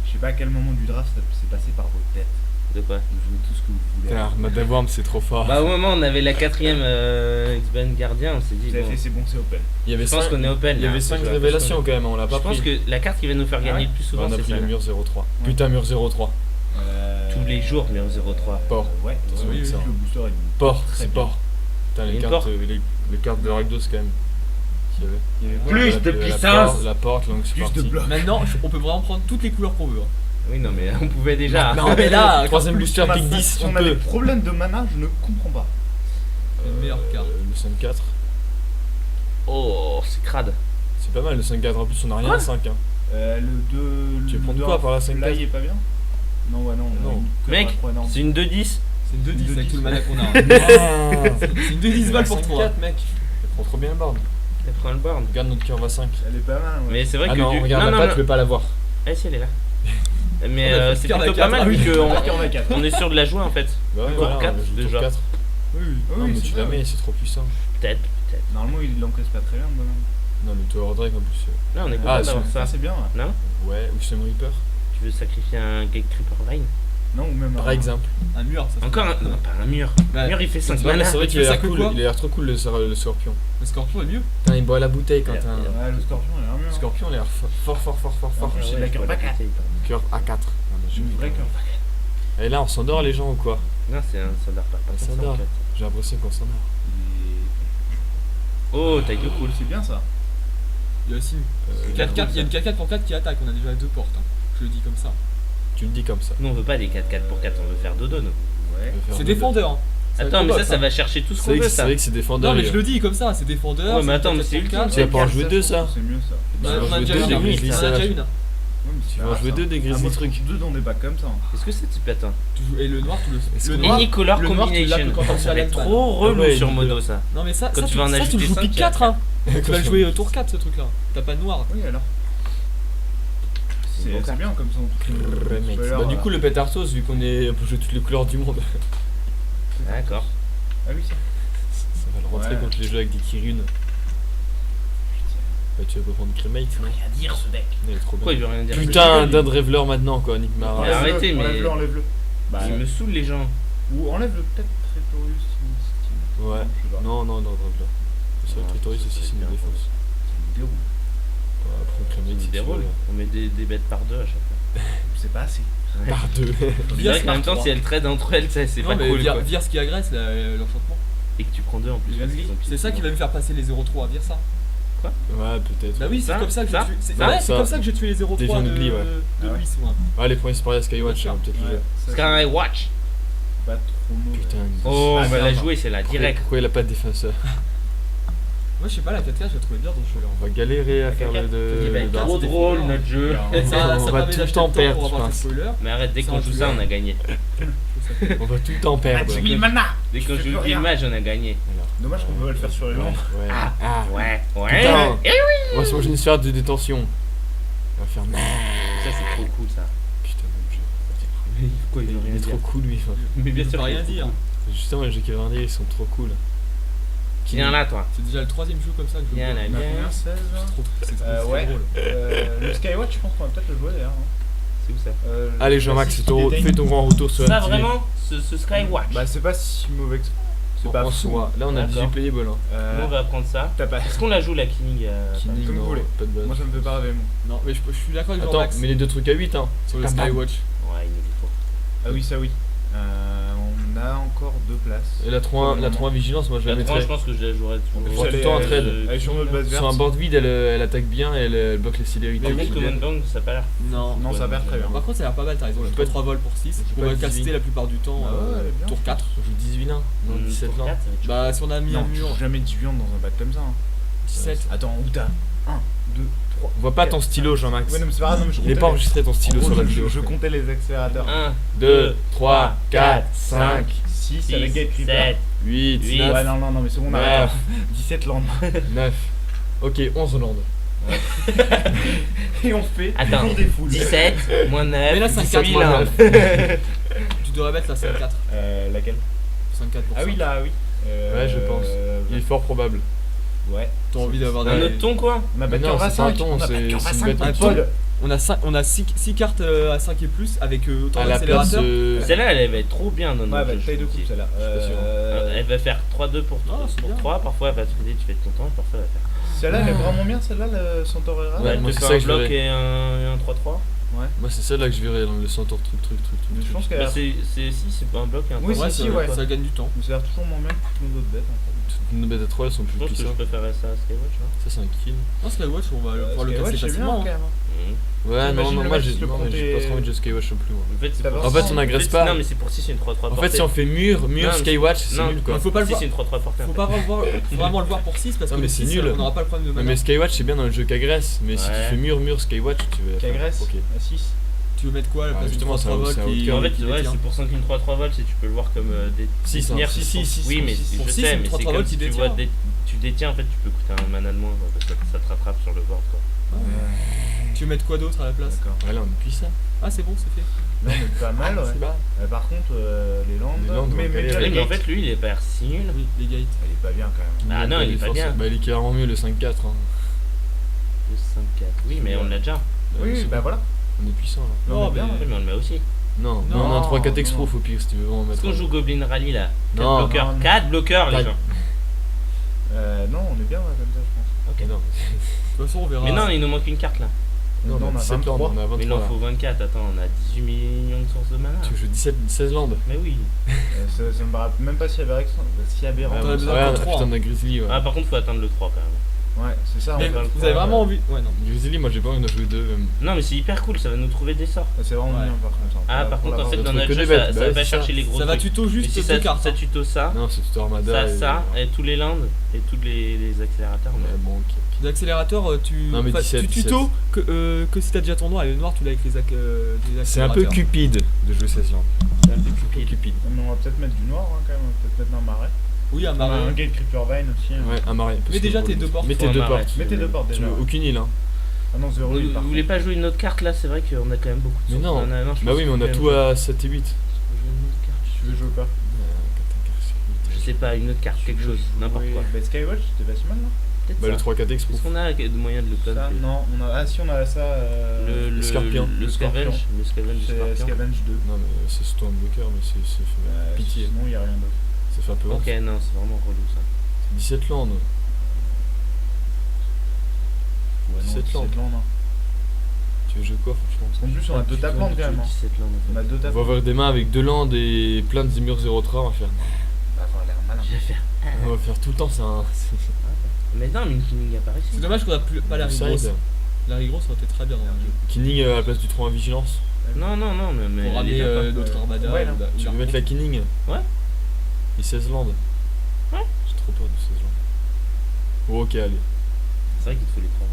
Je sais pas à quel moment du draft ça s'est passé par votre tête. De quoi? De jouer tout ce que vous voulez. Putain, Madame Worm, c'est trop fort. Bah, au moment où on avait la 4ème X-Ben Gardien, on s'est dit. Vous avez Bon, fait, c'est bon, c'est open. Il y avait je pense 5 qu'on est open. il y là, avait faut 5 jouer à révélations Flash quand même, on l'a Code. pas Je pense pris. que la carte qui va nous faire Ah gagner ouais le plus souvent, On a c'est pris ça. le mur 03. Ouais. Putain, mur 03. Tous les jours, mur 03. Port. Ouais, Oui, oui, ça. le booster est Port, Très c'est bien. port. Putain, Et les une cartes, porte. les cartes de Rakdos quand même. Qu'il y avait. Il y avait quoi Plus La- de la puissance. porte, La porte, donc c'est Plus de parti. blocs. Maintenant, on peut vraiment prendre toutes les couleurs qu'on veut. hein. Oui, non, mais on pouvait déjà. Non, mais là, Troisième booster, Si on a- pick 10, si on on a des peut. problèmes de mana, je ne comprends pas. C'est le meilleur carte. Le 5-4. Oh, c'est crade. C'est pas mal le 5-4, en plus on a rien à 5. Hein. Le 2. Tu veux prendre quoi par la 5-4? Là, il est pas bien. Non, ouais, non. on a Non. une que Mec, par 3, non. c'est une 2-10. C'est une 2-10 avec tout le mana qu'on a. hein. Ah, C'est une 2-10 balles pour toi. 5-4, mec. Elle prend trop bien le board. Elle prend le board. Regarde notre curve à 5. Elle est pas mal, ouais. Mais c'est vrai Ah que. non, regarde non, la non, patte, non. tu veux pas la voir. Eh, si, elle est là. Mais On a fait c'est carte à plutôt pas quatre. mal Ah vu oui, qu'on la carte à 4. on est sûr de la jouer en fait. Bah ouais, Tour voilà, 4, on joue déjà. tour 4. Oui, oui. Non, mais c'est tu ça, la mets, ouais. c'est trop puissant. Peut-être. Normalement, il l'encaisse pas très bien, le bonhomme. Non, le Tower Drake en plus. Là, on est Ah, content d'avoir Ça, ça. c'est bien, ouais. Non? Ouais, ou Stem Reaper. Tu veux sacrifier un Gate Creeper Vine? Non, ou même Par exemple. Un mur, ça. Encore un. Non, pas un mur. Ouais. Un mur, il fait 5 C'est vrai, mana. c'est vrai Tu qu'il a fais ça l'air que cool. quoi Il a l'air trop cool le scorpion. Le scorpion est mieux. Putain, il boit la bouteille quand Ouais, t'as un. Ouais, le scorpion, il a un mur. Le scorpion, il a l'air fort. En plus, c'est la carte à 4. Curve A4. Non, mais J'ai une vraie carte. Et là, on s'endort les gens ou quoi? Non, c'est un Sandar pas. Un Pas Sandar. en fait. J'ai l'impression qu'on s'endort. Oh, taille de cool. C'est bien ça. Il y a aussi une 4-4. Il y a une 4-4 pour 4 qui attaque. On a déjà 2 portes. hein. Je le dis comme ça. Tu le dis comme ça. Nous, on veut pas des 4-4 pour 4, on veut faire dodo, nous. Ouais. C'est défendeur. hein. Ça va Attends, être mais combat, ça va chercher tout ce C'est qu'on vrai veut, que c'est ça. vrai que c'est défendeur. Non, mais les je gars. le dis comme ça. C'est défendeur. Ouais, mais attends, mais une c'est 4-4 pour ultime. 4. Tu vas pas en Ça, jouer je deux, trouve ça. que C'est mieux ça. On Tu en vas a jouer déjà deux, une. des On en Grizzly a déjà Savage. une. hein. Ouais, mais c'est Tu pas vas en jouer ça. deux des Ah, Grizzly moi, je trucs. trouve deux dans des packs comme ça. Qu'est-ce que c'est, type platin? Et le noir, tu Est-ce le qu'on- noir. Any color le noir, tu l'as combination. que quand on Ça va fait être la trop relou ouais, sur il modo, peut. ça. Non, mais ça, Quand ça, tu vas en ça, tu ajouter le joues cinq, pick il y a 4. Hein. Tu vas Quand le on- jouer tour 4 ce truc là. T'as pas de noir. Oui, alors. une bonne C'est carte. bien comme ça. Ouais, mec. Bah, du coup, le pétartos, vu qu'on est. On peut jouer toutes les couleurs du monde, D'accord. Ah oui, ça. ça va le rentrer Ouais. contre les jeux avec des Kirunes. Bah, tu vas pas prendre Cremate, non? Rien dire, ce deck. Il est trop Pourquoi il bien. veut rien dire? Putain, d'un Reveler maintenant, quoi, Nick Mara. Ouais, arrêtez, mais- Enlève-le, enlève-le. Bah, Il me saoule, les gens. ou enlève-le peut-être Prétorius. Ouais. Je sais pas. Non, d'un Reveler. C'est vrai Ah, que Tritorius aussi, c'est une bien. défense. Ça me déroule. Ouais, après, Cremate, Il si tu déroule. veux. On met des bêtes par deux à chaque fois. C'est pas assez. Par deux. C'est vrai qu'en même temps, si elles trade entre elles, ça, c'est Non, pas mais cool, quoi. vire ce qui agresse l'enchantement. Et que tu prends deux en plus. parce qu'ils ont C'est ça qui va me faire passer les 0-3. Vire ça. Ouais, peut-être. Bah oui, c'est Ça, comme ça que ça, j'ai tué. C'est ça, ouais, c'est ça. comme ça que j'ai tué les 0-3 Deviant de Glee, ouais. Ah ouais. Luis, moi. Ouais, les premiers Sparia Skywatch, Ouais. hein, peut-être le. Ça, Sky Watch. c'est pas trop mauvais. Putain. Oh, Ah, on va la merde. jouer, c'est la direct. Pourquoi il a pas de défenseur? Moi, je sais pas, la 4K, je la trouvais bien dans ce jeu-là. On va galérer à faire le. Il va le être draft. trop drôle, notre jeu. Et Ça on va permet tout le d'acheter temps perdre, pour avoir je des pense. spoilers. Mais arrête, dès C'est qu'on un joue jeu. ça, on a gagné. On va tout le temps perdre. 10 000 mana. Dès qu'on Je fais joue plus rien. l'image, on a gagné. Dommage qu'on peut pas le faire sur les gens. Ouais. Ah. Ah. Ouais, Putain. ouais. On va se manger une sphère de détention. On va faire. Ça, c'est trop cool, ça. Putain, mon jeu. Pourquoi il veut Il rien est trop dire? cool, lui. Mais bien Il sûr, peut qu'il rien est trop dire. cool. Justement, les jeux qui vont dire, ils sont trop cool. Viens là, toi. C'est déjà le 3ème jeu comme ça que je Viens là, vois. On a viens. combien 16 là C'est ouais. drôle. Le Skywatch, je pense qu'on va peut-être le jouer d'ailleurs. hein. C'est où ça? Allez, Jean-Max, Classique qui déteigne. fais ton grand retour sur Ça, MTV. vraiment, ce Skywatch. Bah, c'est pas si mauvais que ça. C'est pas en fou. soi. Là, on a D'accord. 18 playable. Hein. Nous, on va prendre ça. T'as pas. Est-ce qu'on la joue la Killing Killing, comme vous non, voulez. pas de base. Moi ça me fait pas rêver, moi. Non, mais je suis d'accord avec Attends, Jean-Max. mais les deux trucs à 8 hein, sur le Bam, bam. Skywatch. Ouais, il nous dit trop. Ah oui, ça oui. On a encore 2 places. Et la 3-1 vigilance, moi je la La 3, mettrais. je pense que je la jouerais On toujours. fera tout le temps un trade. Elle est sur notre base verte. Sur un board vide, elle attaque bien et elle bloque les célérités. Mais Command Bang, ça a pas l'air. Non. Non, ça perd très bien. Par contre, ça a l'air pas mal, t'as raison. Je Je peux peux 3 vols pour 6. je peux On va être caster 18. la plupart du temps. Ah ouais, elle est bien. Tour 4. On joue 18 nains, non 17 tour nains. 4, ça va être chaud. Bah, si on a mis un Non, mur, jamais 18 dans un bac comme ça. Hein. 17. Attends, où t'as 1, 2, 3. On voit pas ton stylo, Jean-Max. Ouais, non, mais c'est pas grave, non, mais je Il est comptais pas les- enregistré ton En stylo gros, sur la je- vidéo. Je comptais les accélérateurs. 1, 2, 3, 4, 5, 6 avec 6, Gate Creeper. 7. 8, Oui. 9, Ouais, non, mais c'est bon, on 9, arrête. 17 landes. 9. Ok, 11 Hollande. Et on fait Attends, toujours des foules. 17, moins 9. Mais là, 5-4, 18, moins là. 9. Tu devrais mettre la 5-4. Laquelle 5-4 pour Ah oui, là, oui. Ouais, je pense. Il est fort probable. Ouais. T'as envie d'avoir Un des. autre ton, quoi. On a Mais battu non, en c'est pas un 25. ton, On a c'est- battu en c'est une 25. bête Un de ton. folle. On a 6 cartes à 5 et plus avec autant À la place. d'accélérateurs. Celle-là, elle va être trop bien dans Ouais, notre bah, jeu, taille je de trouve coupe, aussi. celle-là. Je suis pas sûr. Elle va faire 3-2 pour Ah, c'est bien. 3. Parfois, elle va te trader, tu fais ton temps. Parfois, elle va faire. Celle-là, elle est vraiment bien, celle-là, le Centaurera. Ouais, Elle moi, te c'est fait ça un que je bloc verrais. et un 3-3. Moi, c'est celle-là que je verrais, le centaure truc. Mais je pense qu'elle Bah, a si, c'est pas un bloc et un Oui, 3-3. si, ouais. Ça gagne du temps. Mais ça a l'air toujours moins bien que toutes nos autres bêtes. En Nos bêtes à 3 elles sont Je plus pense que je puissantes. préférais ça à Skywatch. Hein. Ça, c'est un kill. Non, Skywatch, on va pouvoir le Skywatch, casser c'est bien facilement. quand même. Ouais, non, T'imagines non, le moi mec j'ai qui se le non, mais j'ai prend pas trop envie de jouer Skywatch non plus. Moi. En fait, c'est T'as pour pas En ça. fait, on n'agresse pas. Non, mais c'est pour si c'est une 3-3 En portée. fait, si on fait mur, Non, mais Skywatch, c'est non, nul quoi. Il faut pas le Si voir. c'est une 3-3 portée. Faut pas vraiment le voir pour 6 parce Non, que mais le c'est 6, nul. on n'aura pas le problème de Non, mana. mais Skywatch c'est bien dans le jeu qu'agresse, mais si tu Ouais. fais mur, Skywatch, tu vas. Qu'agresse Ok. à 6. Tu veux mettre quoi à la Ah, place du justement, 3 c'est un volts haut de qui cœur. En fait, qui ouais, détient c'est pour ça qu'une 3-3 volts, tu peux le voir comme des. Six, hein. détenir. Six, Oui, mais pour je six, sais, une mais 3-3 c'est comme volts si qui tu vois détient. tu détiens, en fait, tu peux coûter un mana de moins. Quoi, parce que ça te rattrape sur le board. Quoi. Tu veux mettre quoi d'autre à la place? D'accord. Ouais, là on est puissant. Ah, c'est bon, c'est fait. Non, mais pas mal, ouais. C'est bas. Par contre, les landes. Les landes, mais on va déjà, galérer. Oui, les mais en gates, fait, lui, il est pas si nul. Oui, les gates. elle est pas bien quand même. Ah non, il est pas forcé. bien. Bah, il est carrément mieux le 5-4. Hein. Le 5-4. Oui, mais on l'a déjà. Oui, c'est bah bon. voilà. On est puissant là. Non, mais bien. mais- Oui, mais on le met aussi. Non, Non, on a un 3-4 non, expo, non. faut pire si tu veux vraiment Est-ce mettre. qu'on joue Goblin Rally là 4 Non, bloqueurs. non, non. 4 bloqueurs, les Quatre. gens. Non, on est bien ouais, comme ça, je pense. Ok, non. De toute façon, on verra. Mais non, il nous manque une carte là. Non, on a 17 landes, 23. on a Mais il 23 en là. faut 24. Attends, on a 18 millions de sources de mana. Tu joues 16 landes. Mais oui. Ça me paraît même pas si aberrant. Si aberrant. T'en as besoin Ouais, que trois, putain, hein. on a Grizzly. Ouais. Ah, par contre, faut atteindre le 3 quand même. Ouais, c'est ça. Mais on va le vous faire, avez vraiment envie. Ouais, non. Grizzly, moi j'ai pas envie d'en jouer 2 même. Non, mais c'est hyper cool, ça va nous trouver des sorts. C'est vraiment Ouais. bien par contre. Ah, par contre, en fait, dans trouve notre que jeu, des bêtes. ça Bah va ouais, pas c'est chercher ça. les gros Ça va trucs. tuto Mais juste si 2 cartes. ça hein. tuto ça, Non, c'est tout Armada. et tous les landes et tous les accélérateurs. Ouais, mais- bon, ok. L'accélérateur, tu. Non, mais enfin, 17, tu tuto que si t'as déjà ton noir et le noir, tu l'as avec les C'est un peu accélérateurs. cupide de jouer 16 landes. C'est un peu cupide. Mais on va peut-être mettre du noir hein, quand même. On va peut-être mettre un marais. Oui, un On a un marin. Gate Creeper Vine aussi. hein. Ouais, un marais. parce Mais que déjà pour tes le- 2 portes. Mets Faut tes un 2 marais. portes. Mets tes 2 portes Tu déjà. veux aucune île, hein. Ah non, 0 Vous, par vous voulez contre. pas jouer une autre carte là? C'est vrai qu'on a quand même beaucoup de Mais sources. non. Je Bah pense oui, mais on que a quand tout même à 7 et 8. jouer une autre carte. Tu veux jouer ou pas Je sais pas, une autre carte, quelque chose, n'importe quoi. Bah Skywatch, c'était pas si mal non Peut-être Bah le ça. 3-4 expo. Est-ce qu'on a de moyens de le Ça, planter? non, on a. Ah si, on a ça. Le Scorpion. Le Le Scavenge. Scorpion. Le Scavenge du C'est Scorpion. Scavenge 2. Non, mais c'est surtout un bloqueur, mais c'est pitié. Sinon, il y a rien d'autre. Ça fait un peu honte. Ok, non, c'est vraiment relou ça. 17 landes. Ouais, 17 non, landes. 17 landes. hein. Tu veux jouer quoi, franchement? En plus, on a 2 tapes landes quand même. hein. 17 landes en On fait. a 2 On tapes va avoir des mains avec 2 landes et plein de Zimur 0-3, on va faire. va avoir l'air malin. Je vais faire. On va faire tout le temps, c'est un. Mais non, mais une Killing apparaît ici. C'est dommage qu'on a pas la Side. rigrosse. La rigrosse aurait été très bien dans le jeu. Kinning à la place du 3 en vigilance. Non, mais. Pour ramener les tapes, hein. d'autres armadas. Ouais, là. ou la- Tu ou veux la- mettre la Kinning? Ouais. Et 16 landes. Ouais. J'ai trop peur de 16 landes. Oh, ok, allez. C'est vrai qu'il te faut les 3.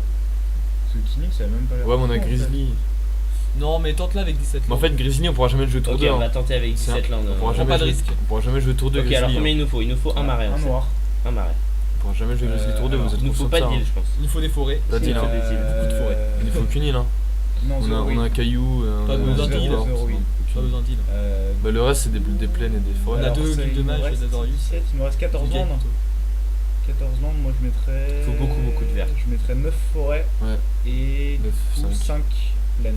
Ce Kinnick, ça a même pas l'air. Ouais, mais on a fou, en fait. Grizzly. Non, mais tente-la avec 17. Mais en fait, Grizzly, on pourra jamais le jouer tour Ok, 2. on va hein. tenter avec C'est un- 17 landes. On pourra Prends jamais pas de jouer- risque. On pourra jamais jouer tour 2 Ok, alors Grizzly. combien hein. il nous faut? Il nous faut un marais. Un on sait. noir. Un marais. On pourra jamais jouer Grizzly tour 2, vous êtes Il nous faut conscients pas de ça, de hein. deal, je pense. Il nous faut des forêts. Pas de deal, hein. des îles, beaucoup de forêts. Il faut aucune île, hein. Non, On a un caillou. Pas besoin d'île. Pas Pas besoin d'île. Bah, le reste, c'est des plaines et des forêts. On a Alors, deux ça, guildes il de nous mages reste et d'Azorius. 17, il nous reste 14 Des landes. gates. 14 landes, moi je mettrais. Faut beaucoup de verre. Je mettrais 9 forêts Ouais. et 9, 5. 5 plaines.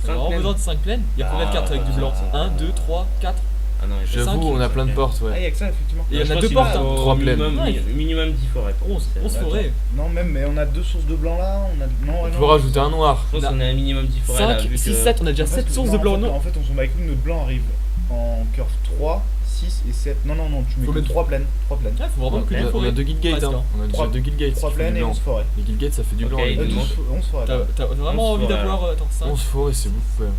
On a vraiment plaines. besoin de 5 plaines. Il y a combien de cartes avec du blanc? Ah. 1, 2, 3, 4. Ah non, il y a J'avoue, on a plein de portes, Ah, ouais. il y a que ça, effectivement. Et il y en je a pense deux qu'il portes, faut hein. 3 plaines. minimum, Non, il- minimum 10 forêts. 11 C'est- forêts. Non, même, mais on a 2 sources de blanc là. On a. Non, ouais, On non. peut rajouter un noir. Je pense qu'on a un minimum 10 forêts là. 5, vu 6, que- 7, on a déjà En fait, 7 sources non, de blanc. en fait, Non, en fait, on s'en bat avec nous, notre blanc arrive en curve 3, 6 et 7. Non, tu mets Faut que mettre 3 plaines. 3 plaines. il faut vraiment que On les a forêts. 2 guild gates, Presque, hein. hein. On a déjà Trois- 2 guild gates. 3 ça fait plaines du et blanc. 11 forêts. Les guild gates, ça fait du Ok, blanc. les il gars. nous manque- 11 forêts. T'as vraiment 11 envie forêts, d'avoir. Attends, 5. 11 forêts, c'est beaucoup quand même.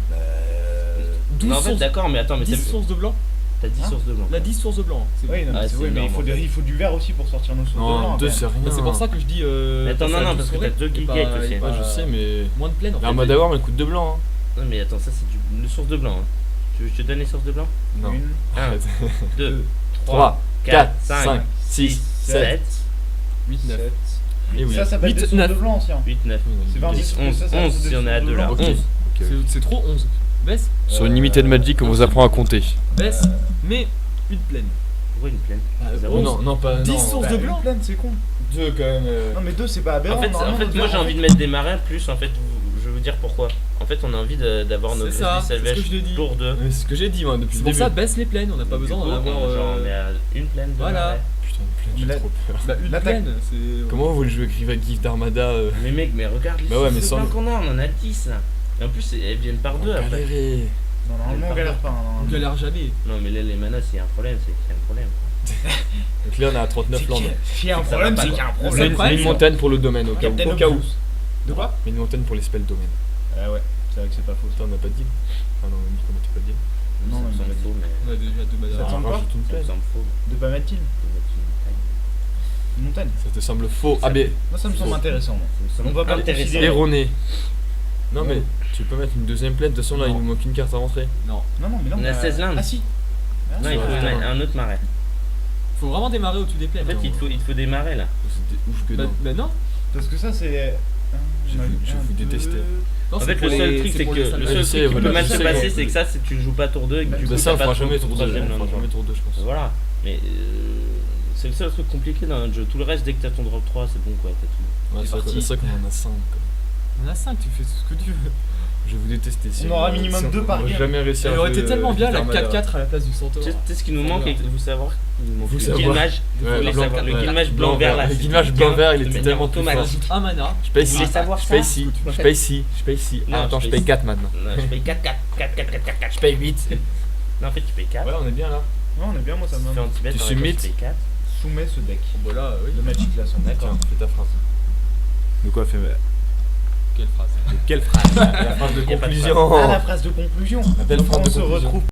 12 Non, en fait, sources. d'accord, mais attends, mais 10 sources de blanc. t'as 10 Hein sources de blanc. On a 10 sources de blanc. C'est Oui, non, Ah, mais, c'est oui, mais énorme. il faut du vert aussi pour sortir nos sources de blanc. Non, 2 quand c'est même. rien. C'est pour ça que je dis. Mais attends, passer à non, 12 parce que forêts t'as deux et guild pas- gates et aussi. pas- Ouais, je sais, mais. Moins de plaines en fait. L'armada Worm elle coûte de blanc. Non, mais attends, ça c'est une source de blanc. Hein. Tu veux que je te donne les sources de blanc? Non. 1, 1, 2, 3, 4, 5, 5, 6, 7. 8, 9. 7. Et oui. Ça s'appelle 8, des sources 9. de blanc ancien. 8, 9, C'est 20, 10, 11, ça, 11 c'est si on est à des 2 là. sources de 11. Ok. C'est trop 11. Baisse, Sur une Limited Magic, on vous apprend à compter. baisse, mais une plaine. Pourquoi une plaine? Oh, Non, pas. 10 non. sources de Une blanc. plaine, c'est con. 2 quand même. Non, mais 2 c'est pas aberrant. En fait, normalement, moi notre j'ai blanc, envie de mettre des marins plus. En fait, je vais vous dire pourquoi. En fait, on a envie d'avoir nos C'est ça, Grizzly c'est ce que Salvage je l'ai dit. pour 2. Mais c'est ce que j'ai dit moi depuis C'est le pour début. ça, baisse les plaines. On n'a pas besoin d'en avoir. Genre, on est à une plaine de Voilà. marais. Putain, de Mais plaine, là- j'ai trop peur. Bah, une L'attaque. plaine, c'est. Comment vous voulez jouer avec Gift d'Armada Mais mec, mais regarde les Bah ouais, sources mais de sans blanc le- qu'on a, on en a 10 là. Et en plus, elles viennent par 2 après. galérer. Non, normalement on galère pas. hein, On normalement. galère jamais. Non, mais là, les manas, s'il y a un problème, c'est qu'il y a un problème. Donc là on est à 39 landes. S'il y a un problème, c'est qu'il y a un On problème. met une montagne pour le domaine au cas où. Captain Au cas où. Obvious. De quoi? Mais une montagne pour les spells domaine. Ah ouais, c'est vrai que c'est pas faux. Putain, on n'a pas de deal. Ah non, même qu'on n'a pas de deal. Non, ça me mais- semble faux, mais. On a déjà 2 Ça te manières. semble quoi rajoute une Ça me plaine. semble faux. De pas mettre il de mettre une montagne. Une montagne. Ça te semble faux. Ah, mais Moi ça me semble intéressant. Moi. Ça me semble On va pas le intéressant. considérer. erroné. Non, mais tu peux mettre une deuxième plaine. De toute façon, là, il Non. nous manque une carte à rentrer. Non. Non, mais là On a 16 lindes. Ah si. Ah, Non, il faut Ouais. un autre marais. Faut vraiment démarrer au-dessus des plaines. En fait, il te faut des marais là. C'était ouf que Bah, non. bah non. Parce que ça c'est. Je vous détestais. Non, En c'est fait, pour le seul les- truc, c'est pour que les le salvages. seul je sais, truc qui voilà, peut mal je se sais, passer, ouais. c'est que ça, tu le joues pas tour 2 et que du coup, Bah, ça, on t'as fera pas jamais ton tour 2. troisième On fera land. jamais tour 2, je pense. Voilà. Mais c'est le seul truc compliqué dans notre jeu. Tout le reste, dès que t'as ton drop 3, c'est bon quoi. T'as tout. Ouais, C'est parti. c'est vrai qu'on en a 5. On a 5, tu fais ce que tu veux. Je vais vous détester. On aura minimum 2 par On va game. jamais réussi à Elle aurait jouer, été tellement bien la Armada. 4-4 à la place du centaure. Tu sais ce qui nous Trop manque, bien. et vous savoir, il nous manque Vous le savoir. guillemage. Ouais, Vous voulez blanc, savoir le ouais. guillemage blanc-vert là. Le c'est guillemage bien blanc-vert, il de était manière tellement plus fort. automatique. Rajoute un mana. Je paye Vous 6. voulez savoir Je ça paye 6. Je paye 6. Je paye 6. Non, Ah, attends, je je paye paye 4 maintenant. Non, je paye 4, 4, 4, 4, 4, 4, 4. Je paye 8. Non, en fait, tu payes 4. Ouais, on est bien là. Non, on est bien, moi ça Tu fais me. anti-bet, Tu par submits. exemple, tu payes 4. Soumets ce deck. Bon là, oui. Le Magic Class. D'accord. Tiens, fais ta phrase. De quoi fait Quelle phrase. quelle phrase? La phrase de Y a pas de conclusion. Ah, la phrase de conclusion. La belle Donc phrase on de se conclusion. retrouve